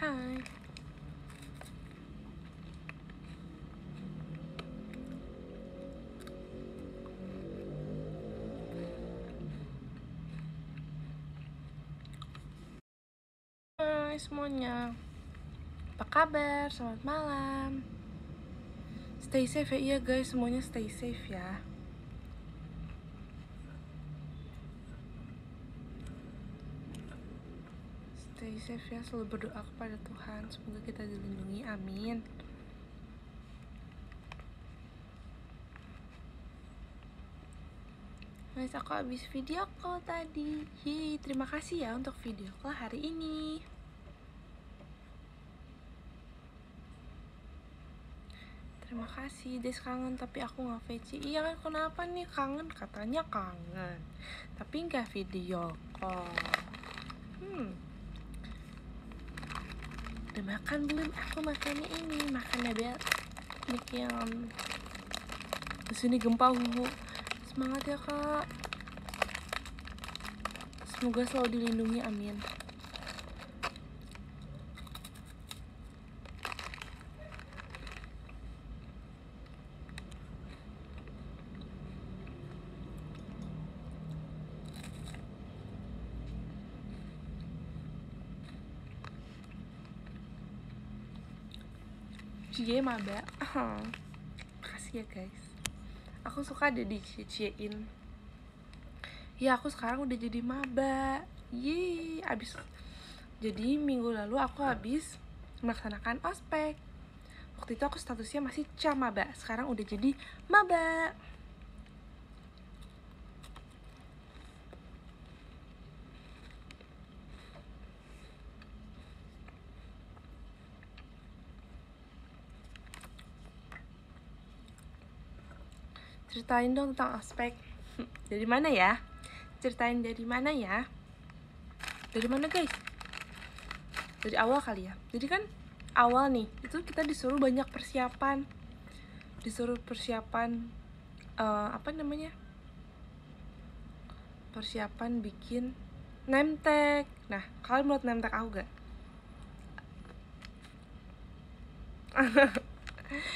Hai. Hai semuanya. Apa kabar? Selamat malam. Stay safe ya, iya guys, semuanya stay safe ya. Stay safe ya, selalu berdoa kepada Tuhan semoga kita dilindungi, amin. Guys, aku habis video call tadi. Yeay, terima kasih ya untuk video call hari ini. Terima kasih, Des kangen tapi aku gak VC. Iya kan, kenapa nih kangen? Katanya kangen tapi gak video call. Udah makan belum? Aku makannya ini, makannya biar bikin disini gempa huhu. Semangat ya kak, semoga selalu dilindungi, amin. Cie maba. Makasih ya guys, aku suka ada dicie-ciein. Ya aku sekarang udah jadi maba. Yeay, abis. Jadi minggu lalu aku habis melaksanakan ospek. Waktu itu aku statusnya masih camaba, sekarang udah jadi maba. Ceritain dong tentang ospek. Dari mana ya? Ceritain dari mana ya? Dari mana guys? Dari awal kali ya. Jadi kan awal nih, itu kita disuruh banyak persiapan. Disuruh persiapan apa namanya? Persiapan bikin name tag. Nah, kalian mau name tag aku gak?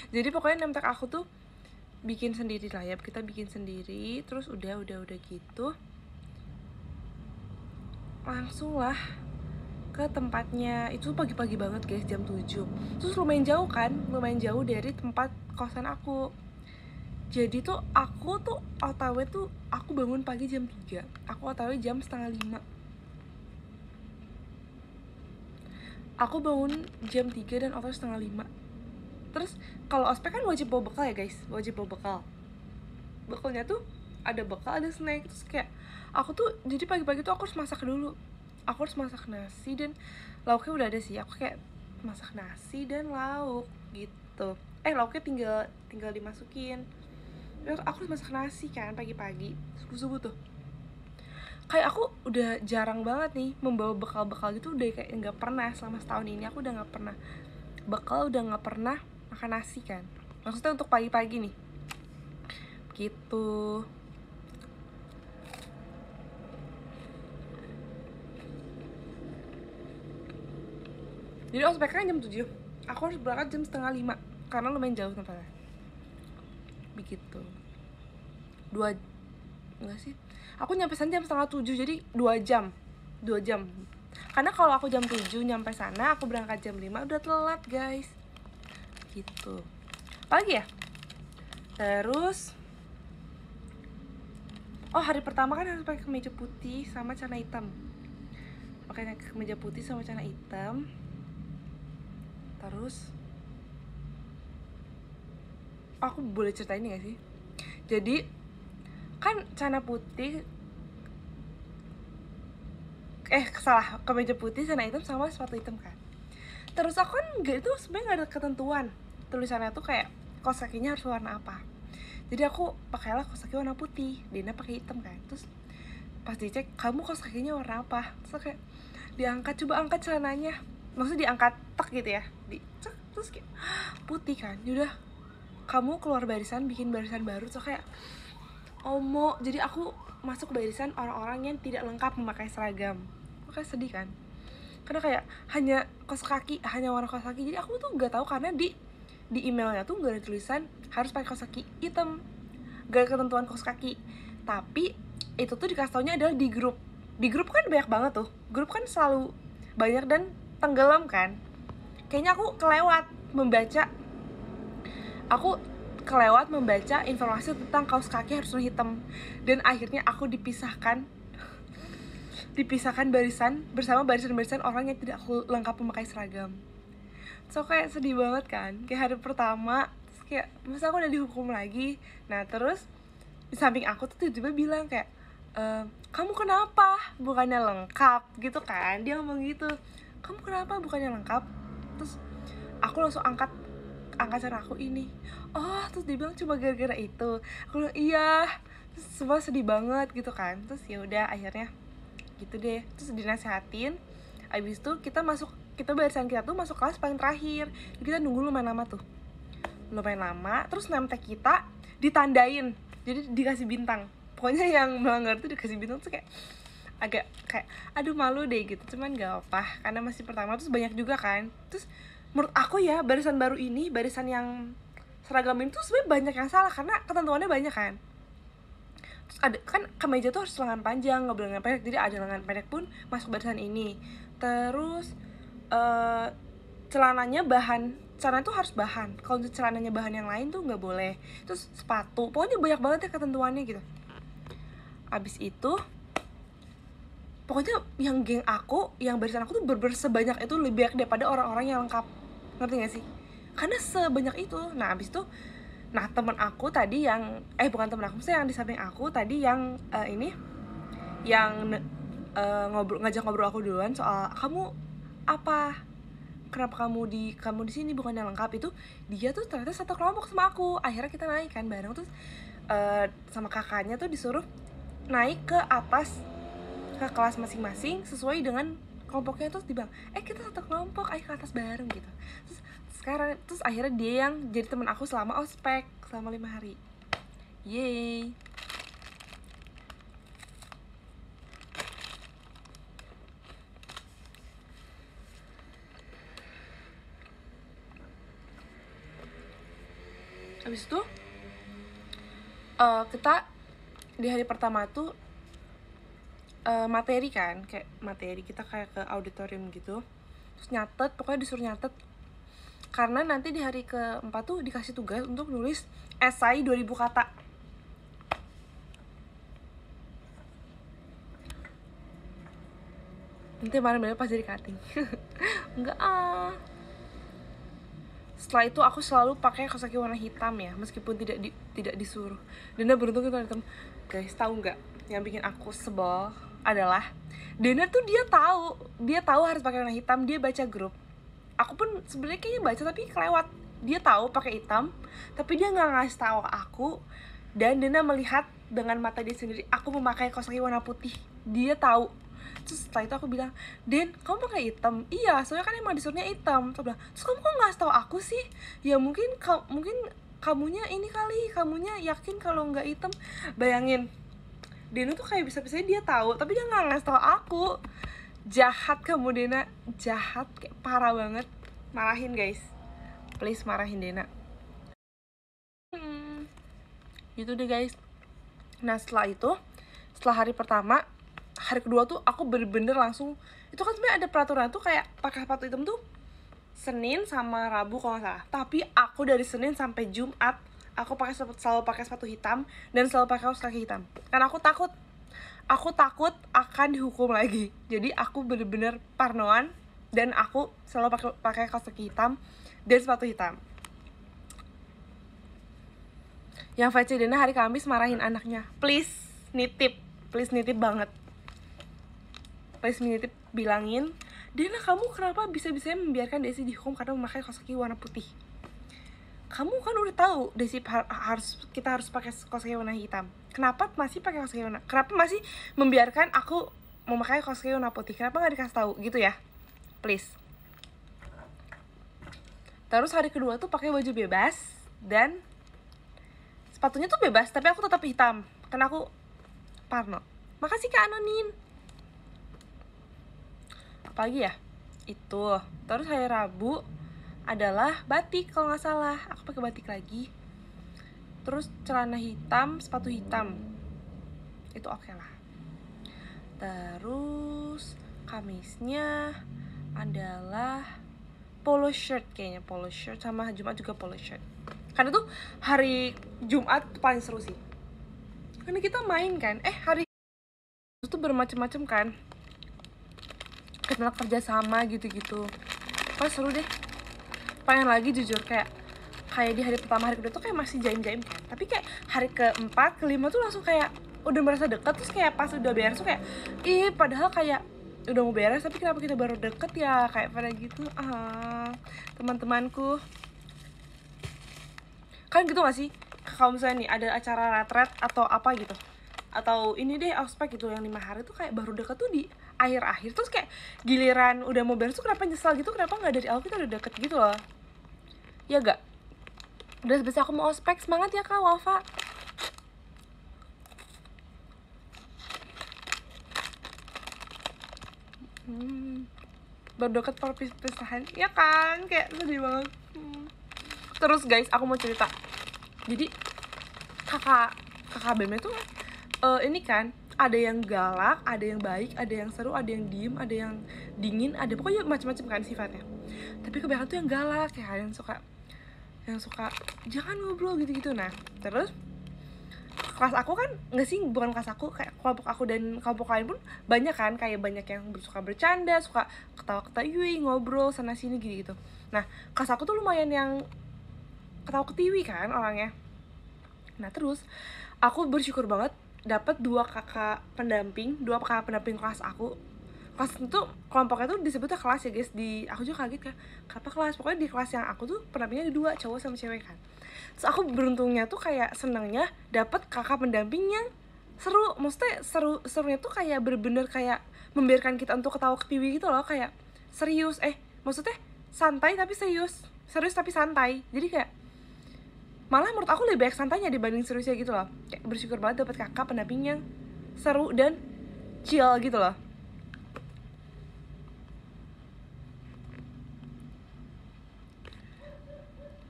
Jadi pokoknya name tag aku tuh bikin sendiri lah ya, kita bikin sendiri. Terus udah gitu langsung lah ke tempatnya. Itu pagi-pagi banget guys, jam 7. Terus lumayan jauh kan, lumayan jauh dari tempat kosan aku. Jadi tuh aku tuh OTW tuh, aku bangun pagi jam 3, aku OTW jam setengah 5. Aku bangun jam 3 dan OTW setengah 5. Terus kalau ospek kan wajib bawa bekal ya guys, wajib bawa bekal. Bekalnya tuh ada bekal, ada snack. Terus kayak aku tuh jadi pagi-pagi tuh aku harus masak dulu. Aku harus masak nasi dan lauknya udah ada sih. Aku kayak masak nasi dan lauk gitu. Lauknya tinggal dimasukin. Terus aku harus masak nasi kan pagi-pagi, subuh-subuh tuh. Kayak aku udah jarang banget nih membawa bekal-bekal gitu, udah kayak nggak pernah selama setahun ini. Aku udah nggak pernah bekal, udah nggak pernah makan nasi kan. Maksudnya untuk pagi-pagi nih gitu. Jadi ospek kan jam 7, aku harus berangkat jam setengah 5 karena lumayan jauh tempatnya. Begitu. Enggak sih, aku nyampe sana jam setengah 7, jadi 2 jam. Karena kalau aku jam 7 nyampe sana, aku berangkat jam 5, udah telat guys. Gitu. Apalagi ya? Terus hari pertama kan harus pakai kemeja putih sama celana hitam. Pakai kemeja putih sama celana hitam. Terus aku boleh ceritain gak sih? Jadi kan celana putih, kemeja putih, celana hitam sama sepatu hitam kan. Terus aku kan itu sebenarnya nggak ada ketentuan tulisannya tuh kayak kaos kakinya harus warna apa. Jadi aku pakailah kaos kaki warna putih, Dina pakai hitam kan. Terus pas dicek, kamu kaos kakinya warna apa? Terus kayak diangkat, coba angkat celananya, maksudnya diangkat tak gitu ya, dicek, terus kayak putih kan. Yaudah, kamu keluar barisan, bikin barisan baru. So kayak omo, jadi aku masuk barisan orang-orang yang tidak lengkap memakai seragam. Aku kayak sedih kan. karena kayak hanya kaos kaki, hanya warna kaos kaki. Jadi aku tuh nggak tahu karena di emailnya tuh nggak ada tulisan harus pakai kaos kaki hitam, gak ada ketentuan kaos kaki. Tapi itu tuh dikasih taunya adalah di grup. Di grup kan banyak banget tuh, grup kan selalu banyak dan tenggelam kan. Kayaknya aku kelewat membaca informasi tentang kaos kaki harus warna hitam. Dan akhirnya aku dipisahkan barisan bersama barisan-barisan orang yang tidak lengkap memakai seragam. So kayak sedih banget kan, kayak hari pertama terus kayak masa aku udah dihukum lagi. Nah terus di samping aku tuh tiba-tiba bilang kayak kamu kenapa bukannya lengkap gitu kan, dia ngomong gitu, kamu kenapa bukannya lengkap. Terus aku langsung angkat cara aku ini, oh terus dia bilang cuma gara-gara itu. Aku bilang iya, terus semua sedih banget gitu kan. Terus ya udah akhirnya gitu deh, terus dinasehatin. Abis itu barisan kita tuh masuk kelas paling terakhir, jadi kita nunggu lumayan lama. Terus name tag kita ditandain, jadi dikasih bintang. Pokoknya yang melanggar tuh dikasih bintang. Tuh kayak agak kayak aduh malu deh gitu, cuman gak apa karena masih pertama. Terus banyak juga kan. Terus menurut aku ya barisan baru ini, barisan yang seragam ini tuh sebenarnya banyak yang salah karena ketentuannya banyak kan. Terus ada kan kemeja tuh harus lengan panjang, nggak boleh lengan pendek, jadi ada lengan pendek pun masuk barisan ini. Terus celana tuh harus bahan, kalau celananya bahan yang lain tuh nggak boleh. Terus sepatu, pokoknya banyak banget ya ketentuannya gitu. Abis itu pokoknya yang geng aku, yang barisan aku tuh sebanyak itu, lebih banyak daripada orang-orang yang lengkap, ngerti gak sih? Karena sebanyak itu. Nah abis itu teman aku tadi yang bukan teman aku, yang di samping aku tadi yang ngajak ngobrol aku duluan soal kenapa kamu di sini bukannya lengkap, itu dia tuh ternyata satu kelompok sama aku. Akhirnya kita naik kan bareng, terus sama kakaknya tuh disuruh naik ke atas ke kelas masing-masing sesuai dengan kelompoknya. Terus dibilang kita satu kelompok, ayo ke atas bareng gitu. Terus akhirnya dia yang jadi teman aku selama ospek selama 5 hari. Yeay. Habis itu kita di hari pertama tuh materi kan, kayak materi kita kayak ke auditorium gitu. Terus nyatet, pokoknya disuruh nyatet. Karena nanti di hari keempat tuh dikasih tugas untuk nulis esai 2000 kata. Nanti mana-mana pas jadi cutting. Enggak Setelah itu aku selalu pakai kaos kaki warna hitam ya, meskipun tidak disuruh. Dena beruntung itu warna hitam. Guys, tahu nggak yang bikin aku sebel adalah Dena tuh dia tahu harus pakai warna hitam. Dia baca grup. Aku pun sebenarnya kayaknya baca tapi kelewat. Dia tahu pakai hitam, tapi dia nggak ngasih tahu ke aku. Dan Dena melihat dengan mata dia sendiri aku memakai kaos kaki warna putih. Dia tahu. Terus setelah itu aku bilang, Den, kamu pakai hitam? Iya, soalnya kan emang disuruhnya hitam. Terus kamu kok nggak tahu aku sih? Ya mungkin kamunya ini kali, kamunya yakin kalau nggak hitam. Bayangin, Dena tuh kayak bisa-bisanya dia tahu, tapi dia nggak ngasih tahu aku. Jahat kamu Dena, jahat, kayak parah banget. Marahin guys, please marahin Dena. Gitu deh guys. Nah setelah hari pertama, hari kedua tuh aku bener-bener langsung, itu kan sebenarnya ada peraturan tuh kayak pakai sepatu hitam tuh Senin sama Rabu kalau nggak salah. Tapi aku dari Senin sampai Jumat aku selalu pakai sepatu hitam dan selalu pakai kaos kaki hitam. Karena aku takut akan dihukum lagi. Jadi aku bener-bener parnoan dan aku selalu pakai kaos kaki hitam dan sepatu hitam. Yang VC Dena hari Kamis marahin anaknya. Please nitip banget. Please nitip bilangin, Dena kamu kenapa bisa-bisanya membiarkan Desi dihukum karena memakai kaos kaki warna putih? Kamu kan udah tahu Desi kita harus pakai kaos kaki warna hitam. Kenapa masih pakai kaos kaki warna? Kenapa masih membiarkan aku memakai kaos kaki warna putih? Kenapa nggak dikasih tahu gitu ya? Please. Terus hari kedua tuh pakai baju bebas dan sepatunya tuh bebas, tapi aku tetap hitam karena aku parno. Makasih Kak Anonin. Apalagi ya? Itu. Terus hari Rabu adalah batik kalau nggak salah. Aku pakai batik lagi. Terus celana hitam, sepatu hitam. Itu oke lah. Terus Kamisnya adalah polo shirt kayaknya, polo shirt, sama Jumat juga polo shirt. Karena tuh hari Jumat tuh paling seru sih. Karena kita main kan, hari itu tuh bermacam-macam kan. Kita kerja sama gitu-gitu. Pas seru deh. Pengen lagi jujur, kayak di hari pertama, hari kedua tuh kayak masih jaim-jaim kan. Tapi kayak hari keempat, kelima tuh langsung kayak udah merasa deket. Terus kayak pas udah beres tuh kayak, padahal kayak udah mau beres tapi kenapa kita baru deket ya, kayak pada gitu. Teman-temanku kan gitu gak sih, kalau misalnya nih ada acara retret atau apa gitu, atau ini deh ospek gitu yang 5 hari tuh kayak baru deket tuh di akhir-akhir. Terus kayak giliran udah mau beres tuh kenapa nyesal gitu, kenapa nggak dari awal kita udah deket gitu loh, ya gak? Udah sebesar aku mau ospek, semangat ya Kak Wafa. Baru deket perpisahan, ya kan? Kayak sedih banget. Terus guys, aku mau cerita. Jadi kakak BM itu ini kan, ada yang galak, ada yang baik, ada yang seru, ada yang diem, ada yang dingin, ada pokoknya macam-macam kan sifatnya. Tapi kebanyakan tuh yang galak ya, yang suka jangan ngobrol gitu-gitu. Nah, terus kelas aku kan, nggak sih, bukan kelas aku, kayak kelompok aku dan kelompok lain pun banyak kan, kayak banyak yang suka bercanda, suka ketawa-ketawa, ngobrol sana sini gitu. Nah, kelas aku tuh lumayan yang ketawa-ketiwi kan orangnya. Nah, terus aku bersyukur banget dapat dua kakak pendamping kelas aku. Kelas itu kelompoknya tuh disebutnya kelas ya guys. Aku juga kaget kan, kenapa kelas? Pokoknya di kelas yang aku tuh pendampingnya ada 2, cowok sama cewek kan. Terus aku beruntungnya tuh kayak senengnya dapat kakak pendamping yang seru. Maksudnya serunya tuh kayak bener-bener kayak membiarkan kita untuk ketawa ketiwi gitu loh, kayak serius. Maksudnya santai tapi serius tapi santai. Jadi kayak malah menurut aku lebih banyak santainya dibanding seriusnya gitu loh. Kayak bersyukur banget dapat kakak pendamping yang seru dan chill gitu loh.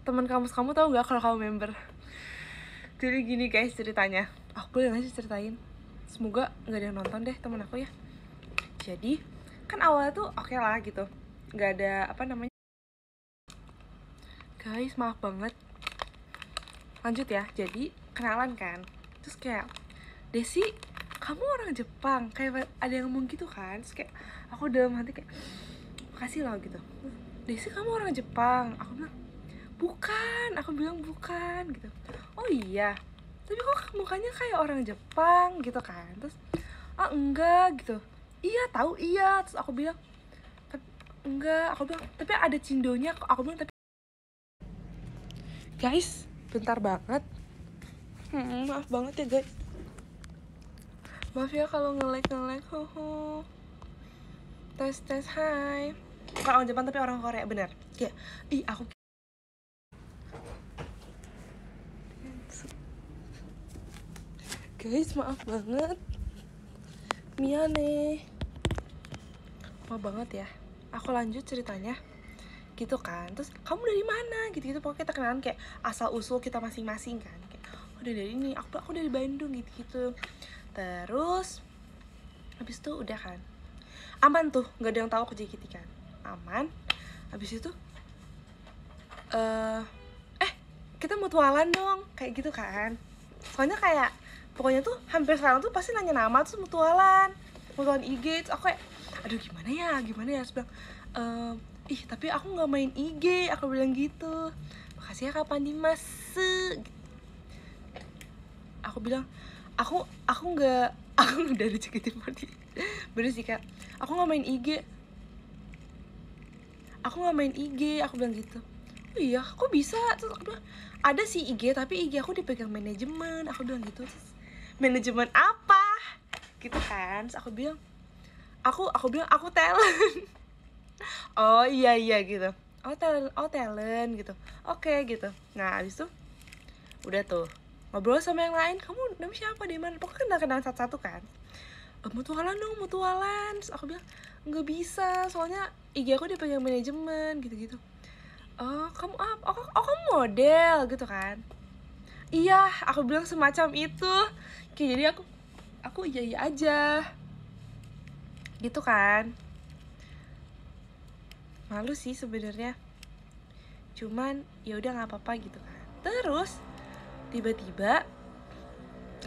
Teman kampus kamu tahu nggak kalau kamu member? Jadi gini guys ceritanya. Aku boleh nggak sih ceritain? Semoga nggak ada yang nonton deh teman aku ya. Jadi kan awalnya tuh oke lah gitu, nggak ada apa namanya. Guys maaf banget. Lanjut ya. Jadi kenalan kan. Terus kayak, Desi, kamu orang Jepang, kayak ada yang ngomong gitu kan. Terus kayak aku dalam hati kayak, makasih loh gitu. Desi, kamu orang Jepang. Aku bilang bukan gitu. Oh iya, tapi kok mukanya kayak orang Jepang gitu kan. Terus enggak gitu. Iya tahu iya. Terus aku bilang enggak, aku bilang tapi ada cindonya. Aku bilang tapi guys bentar banget. Maaf banget ya guys, maaf ya kalau nge-lag. Tes hai. Bukan orang Jepang tapi orang Korea, bener. Ya, aku guys maaf banget. Miyane. Maaf banget ya. Aku lanjut ceritanya. Gitu kan. Terus kamu dari mana? Gitu-gitu pokoknya kita kenalan kayak asal usul kita masing-masing kan. Kayak dari ini, aku dari Bandung gitu-gitu. Terus habis itu udah kan. Aman tuh, enggak ada yang tahu aku JKT kan. Aman. Habis itu kita mutualan dong, kayak gitu kan. Soalnya kayak pokoknya tuh hampir sekarang tuh pasti nanya nama terus mutualan IG. Terus aku kayak aduh gimana ya terus bilang tapi aku nggak main IG, aku bilang gitu. Makasih ya Kak Dimas gitu. Aku bilang aku nggak, aku udah ada JKT48 bener sih Kak, aku nggak main IG, aku bilang gitu. Oh iya kok bisa? Terus aku bilang ada sih IG tapi IG aku dipegang manajemen, aku bilang gitu. Terus manajemen apa gitu kan. Terus aku bilang aku talent. Oh iya gitu. Talent gitu. Oke gitu. Nah abis itu udah tuh ngobrol sama yang lain, kamu namanya siapa, di mana, pokoknya kenal satu-satu kan. mutualan dong, mutualan. Terus aku bilang nggak bisa, soalnya IG aku dipegang manajemen gitu-gitu. Oh kamu apa? Oh kamu model gitu kan? Iya, aku bilang semacam itu. Kayak jadi aku iya iya aja gitu kan. Malu sih sebenarnya, cuman ya udah nggak apa-apa gitu kan. Terus tiba-tiba,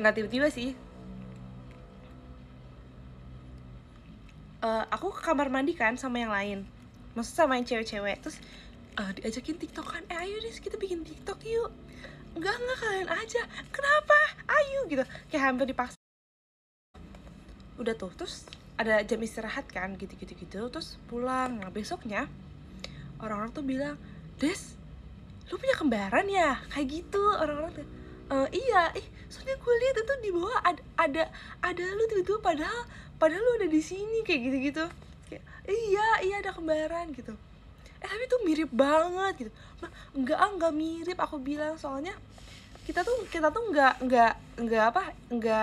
nggak tiba-tiba sih, aku ke kamar mandi kan sama yang lain, maksud sama yang cewek-cewek. Terus diajakin tiktokan, ayo deh kita bikin tiktok yuk. Enggak kalian aja, kenapa, ayo gitu, kayak hampir dipaksa. Udah tuh, terus ada jam istirahat kan gitu-gitu gitu, terus pulang. Nah besoknya orang-orang tuh bilang, Des, lu punya kembaran ya, kayak gitu orang-orang tuh. Iya, soalnya gue lihat itu di bawah ada lu tiba-tiba, padahal lu ada di sini kayak gitu-gitu. Kayak iya ada kembaran gitu. Tapi tuh mirip banget gitu. Nah, enggak mirip, aku bilang, soalnya kita tuh enggak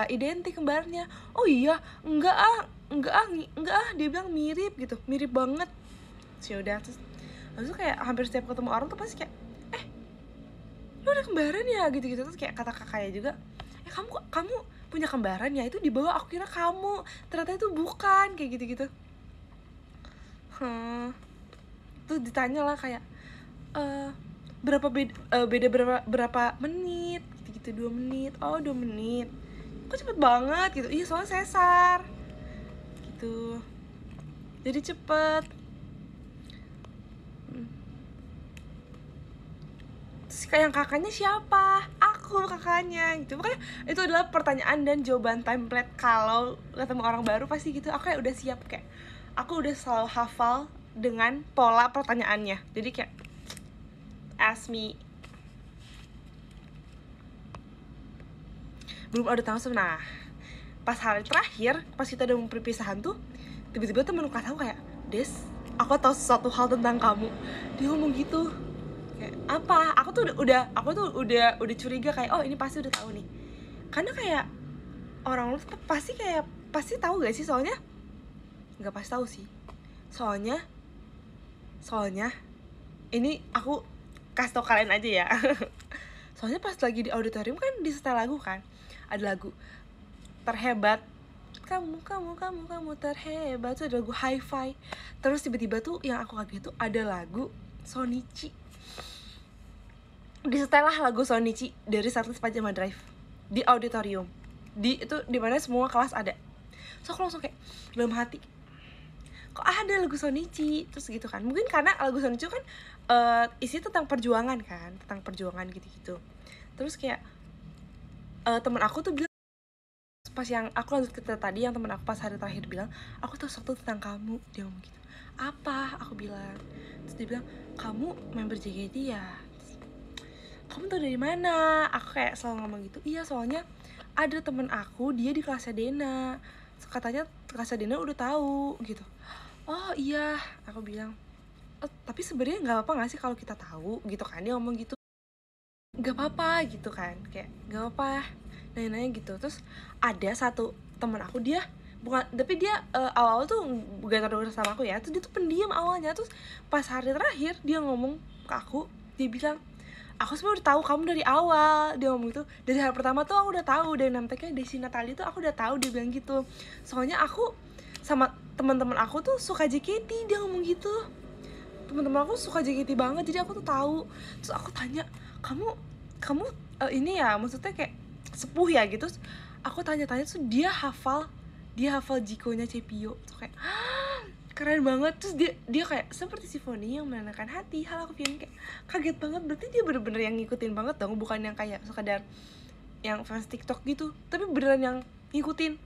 identik kembarnya. Oh iya, enggak dia bilang mirip gitu, mirip banget. Sih udah, terus lalu kayak hampir setiap ketemu orang tuh pasti kayak, lu ada kembaran ya gitu-gitu. Terus kayak kata kakaknya juga, kamu punya kembaran ya, itu di bawah, aku kira kamu, ternyata itu bukan, kayak gitu-gitu. Tuh ditanya lah kayak beda berapa menit gitu-gitu. 2 menit. Oh 2 menit, kok cepet banget gitu. Iya soalnya sesar gitu, jadi cepet. Terus kayak yang kakaknya siapa? Aku kakaknya gitu. Makanya itu adalah pertanyaan dan jawaban template kalau ketemu orang baru pasti gitu. Aku kayak udah siap, kayak aku udah selalu hafal dengan pola pertanyaannya. Jadi kayak ask me. Belum ada tanggal. Nah pas hari terakhir, pas kita udah mau perpisahan tuh, tiba-tiba temen kelas aku kayak, Des, aku tahu sesuatu hal tentang kamu. Dia ngomong gitu. Kayak apa? Aku tuh udah curiga kayak, oh ini pasti udah tahu nih. Karena kayak orang lu tuh pasti tahu gak sih? Soalnya nggak pasti tahu sih. Soalnya ini aku kasih tau kalian aja ya. Soalnya pas lagi di auditorium kan di setel lagu kan, ada lagu terhebat, kamu terhebat, itu ada lagu hi-fi. Terus tiba-tiba tuh yang aku kaget tuh ada lagu Shonichi. Disetel lah lagu Shonichi dari Setlist Pajama Drive di auditorium, itu di mana semua kelas ada. So aku langsung kayak dalam hati, kok ada lagu Shonichi? Terus gitu kan, mungkin karena lagu Shonichi kan isi tentang perjuangan kan, tentang perjuangan gitu-gitu. Terus kayak temen aku tuh bilang, pas yang aku lanjut ke tadi, yang temen aku pas hari terakhir bilang, aku tahu sesuatu tentang kamu. Dia ngomong gitu. Apa? Aku bilang. Terus dia bilang, kamu member JKT ya? Kamu tahu dari mana? Aku kayak selalu ngomong gitu. Iya soalnya ada temen aku, dia di kelasnya Dena, katanya kelasnya Dena udah tahu gitu. Oh iya, aku bilang, tapi sebenarnya nggak apa-apa nggak sih kalau kita tahu gitu kan. Dia ngomong gitu, nggak apa-apa gitu kan, kayak nggak apa-apa, nanya-nanya gitu. Terus ada satu teman aku, dia bukan, tapi dia awal-awal tuh gak terdengar sama aku ya. Terus dia tuh pendiam awalnya. Terus pas hari terakhir dia ngomong ke aku, dia bilang, aku sebenarnya udah tahu kamu dari awal. Dia ngomong gitu, dari hari pertama tuh aku udah tahu, dari namanya Desi Natali tuh aku udah tahu. Dia bilang gitu, soalnya aku sama teman-teman aku tuh suka JKT. Dia ngomong gitu, teman-teman aku suka JKT banget, jadi aku tuh tahu. Terus aku tanya, kamu ini ya, maksudnya kayak sepuh ya gitu. Terus aku tanya-tanya, tuh dia hafal Jikonya Cepio. Tuh kayak keren banget. Terus dia kayak seperti simfoni yang menenangkan hati. Hal aku feeling kayak kaget banget. Berarti dia bener-bener yang ngikutin banget dong, bukan yang kayak sekadar yang fans TikTok gitu, tapi beneran yang ngikutin.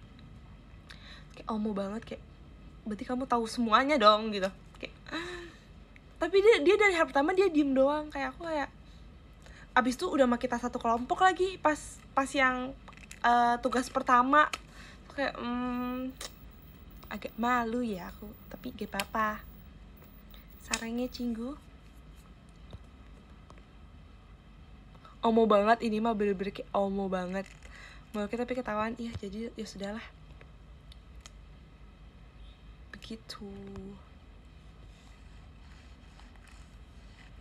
Kayak omo banget, kayak berarti kamu tahu semuanya dong gitu. Kayak tapi dia dari hari pertama dia diem doang. Kayak aku kayak, abis itu udah sama kita satu kelompok lagi pas yang tugas pertama. Kayak agak malu ya aku, tapi gak apa-apa. Sarangnya cinggu. Omo banget ini mah, bener-bener kayak omo banget. Mau kita tapi ketahuan, iya jadi ya sudahlah. gitu.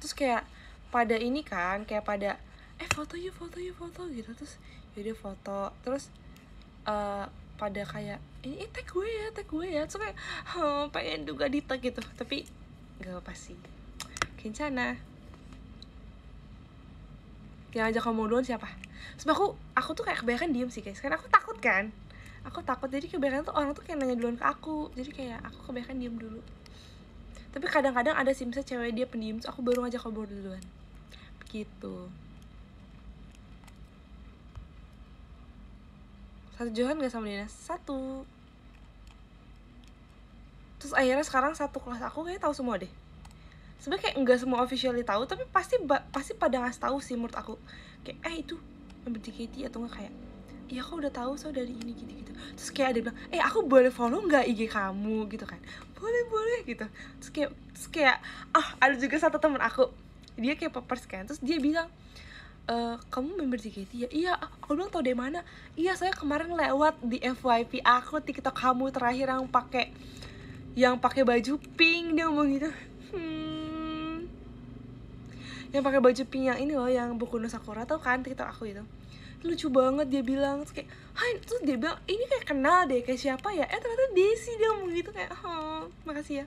Terus kayak pada ini kan, kayak pada foto yuk gitu. Terus yaudah foto. Terus pada kayak ini tag gue ya. Terus kayak pengen juga di tag gitu, tapi gak apa sih. Kencana. Yang ajak kamu duluan siapa? Sebab aku tuh kayak kebanyakan diem sih guys, karena aku takut kan. Jadi kebanyakan tuh orang tuh kayak nanya duluan ke aku. Jadi kayak aku kebanyakan diem dulu. Tapi kadang-kadang ada sih misalnya cewek dia pendiam, terus aku baru ngajak ngobrol duluan. Begitu. Satu Johan gak sama Dina? Satu. Terus akhirnya sekarang satu kelas aku kayak tahu semua deh. Sebenarnya kayak enggak semua officially tahu, tapi pasti pada ngasih tahu sih menurut aku. Kayak itu member JKT atau enggak kayak iya aku udah tahu so dari ini gitu. Terus kayak ada bilang, aku boleh follow nggak IG kamu gitu kan? Boleh gitu. Terus kayak ada juga satu temen aku, dia kayak popers kan, terus dia bilang, kamu member JKT ya? Iya. Aku bilang tau dari mana? Iya, saya kemarin lewat di FYP aku TikTok kamu terakhir yang pakai baju pink, dia ngomong gitu. Yang pakai baju pink yang ini loh, yang Boku no Sakura, tau kan TikTok aku itu? Lucu banget dia bilang. Terus kayak terus dia bilang ini kayak kenal deh, kayak siapa ya? Ternyata Desi, dia ngomong gitu. Kayak makasih ya.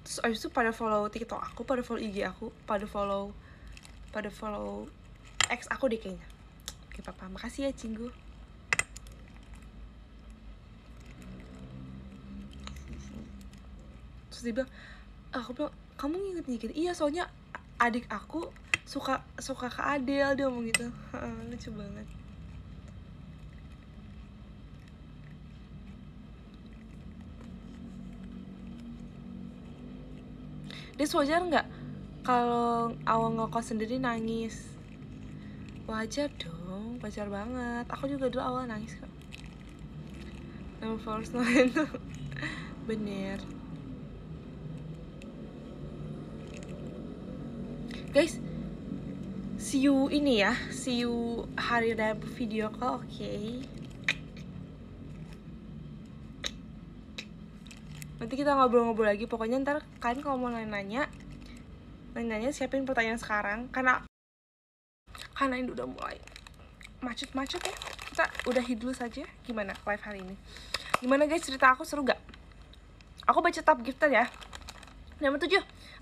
Terus abis itu pada follow TikTok aku, pada follow IG aku, pada follow ex aku deh kayaknya. Oke papa, makasih ya Cinggu. Terus dia bilang, aku bilang kamu nginget. Iya, soalnya adik aku suka ke Adele, dia ngomong gitu. Lucu banget. Dia wajar nggak kalau awal ngekos sendiri nangis? Wajar dong, wajar banget. Aku juga dulu awal nangis kok. Nama first line tuh bener. Guys, see you hari raya video call, oke? Nanti kita ngobrol-ngobrol lagi. Pokoknya ntar kalian kalau mau nanya siapin pertanyaan sekarang, karena ini udah mulai macet ya. Kita udahi dulu saja. Gimana live hari ini? Gimana guys, cerita aku seru gak? Aku baca top gifter ya. Nama 7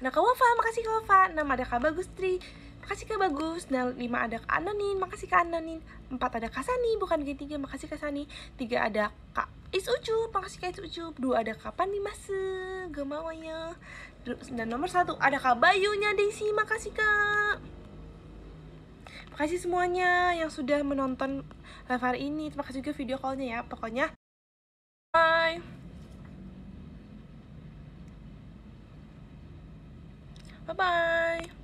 ada Kak Wafa, makasih Kak Wafa. 6 ada Kak Bagus Tri, makasih Kak Bagus. 5 ada Kak Anonin, makasih Kak Anonin. 4 ada Kak Sani, bukan G3, makasih Kak Sani. 3 ada Kak Is Ucup, makasih Kak Is Ucup. 2 ada Kak Pandi Mase, gemawanya. Dan nomor 1 ada Kak Bayunya Desi, makasih Kak. Makasih semuanya yang sudah menonton live hari ini. Terima kasih juga video callnya ya. Pokoknya bye. Bye-bye.